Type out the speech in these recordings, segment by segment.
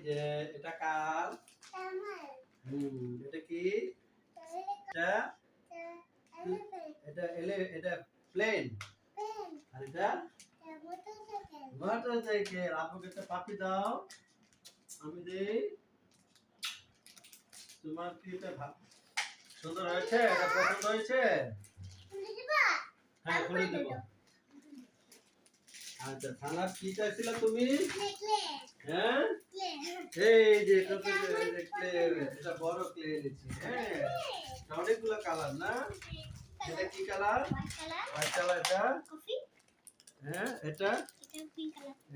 যে এটা কার? এটা কি? এটা এটা প্লেন। আর এটা মোটরসাইকেল। আপুকে একটা পাপি দাও, আমি দেই। তোমার কি এটা সুন্দর হয়েছে? এটা পছন্দ হয়েছে? হ্যাঁ, খুলে দেব। আচ্ছা, থানার কি চাইছিলা তুমি? হ্যাঁ, এই যে এটা বড় ক্লে এনেছি। হ্যাঁ, অনেকগুলো কালার না? এটা কি কালার? White colour. এটা হ্যাঁ,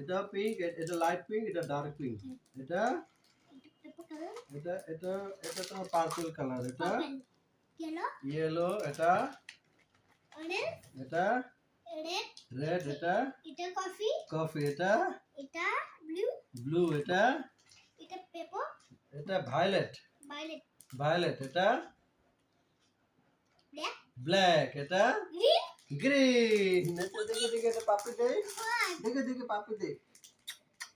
এটা পিঙ্ক, এটা লাইট পিঙ্ক, এটা ডার্ক পিঙ্ক। এটা এটা এটা এটা তো পার্পল কালার। এটা ইয়েলো। এটা এটা রেড। এটা কফি। এটা ব্লু। এটা এটা ভায়োলেট। এটা ব্ল্যাক। এটা গ্রিন। দেখে এটা পাপি দে। দেখে পাপি দে।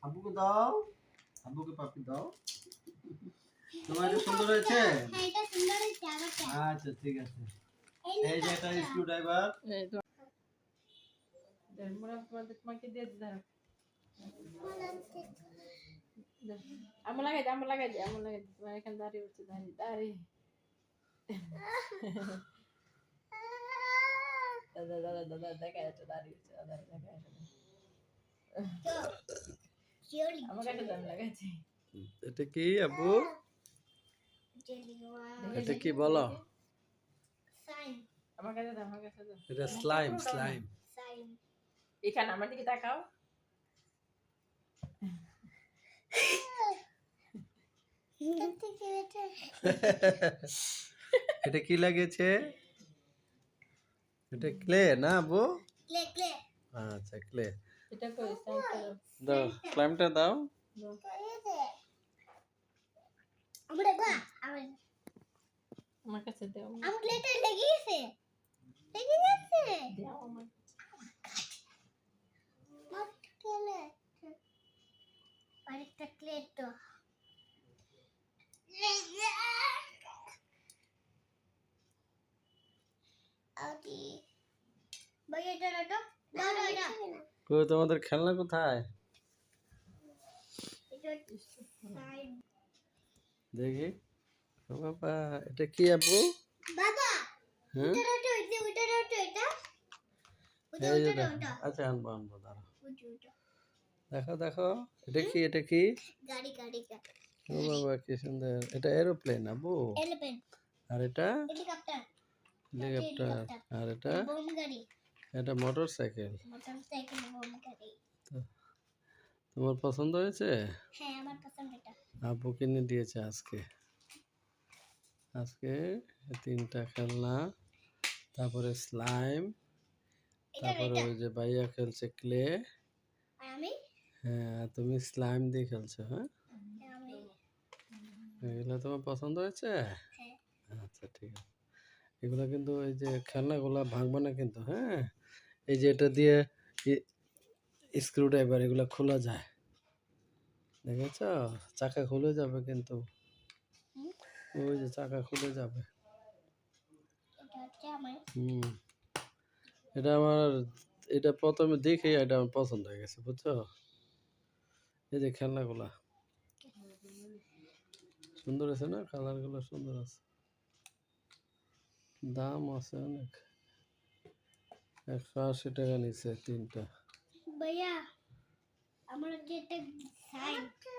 আব্বুকে দাও। আব্বুকে পাপি দাও। তোমার এটা সুন্দর হয়েছে? আচ্ছা, ঠিক আছে। এই যে এটা স্ক্রু ড্রাইভার। তোমাকে দিয়ে দাও। আমার লাগাই দে তোমার এখানে দাঁড়িয়ে উঠছে দাঁড়িয়ে দাদা দেখা যাচ্ছে দাঁড়িয়ে উঠছে দাদা দেখা আমার কাছে দাম লাগাচ্ছি। এটা কি আব্বু? এটা কি বলো? আমার কাছে দাম এটা স্লাইম। এখানে আমার দিকে তাকাও। এটা কি লাগিয়েছে? এটা ক্লে না আব্বু? আচ্ছা, ক্লে। এটা কই সাইডটা দাও, স্লাইমটা দাও। আমার কাছে দাও। দাও আমার তোমাদের খেলনা কোথায়? দেখি। ও বাবা, এটা কি আব্বু? হ্যাঁ, এই যে দেখো। আচ্ছা, আনবো দাঁড়াও। দেখো। এটা কি? ও বাবা, কি সুন্দর। এটা এরোপ্লেন আব্বু। আর এটা হেলিকপ্টার। আর এটা মোটরসাইকেল। তোমার পছন্দ হয়েছে? আব্বু কিনে দিয়েছে আজকে 3টা খেলনা, তারপরে স্লাইম, তারপরে ওই যে ভাইয়া খেলছে ক্লে। হ্যাঁ, তুমি স্লাইম দিয়ে খেলছো। হ্যাঁ, এগুলো তোমার পছন্দ হয়েছে? আচ্ছা, ঠিক আছে। এগুলো কিন্তু এই যে খেলনাগুলো ভাঙবে না কিন্তু। হ্যাঁ, এই যে এটা দিয়ে স্ক্রু ড্রাইভার এগুলো খোলা যায়, দেখেছ? চাকা খুলে যাবে কিন্তু। ওই যে চাকা খুলে যাবে। এটা আমার এটা প্রথমে দেখে এটা আমার পছন্দ হয়ে গেছে, বুঝছো? এই যে খেলনাগুলা সুন্দর আছে না? কালারগুলো সুন্দর আছে। দাম আছে অনেক। 180 টাকা নিচ্ছে 3টা। ভাইয়া আমার একটা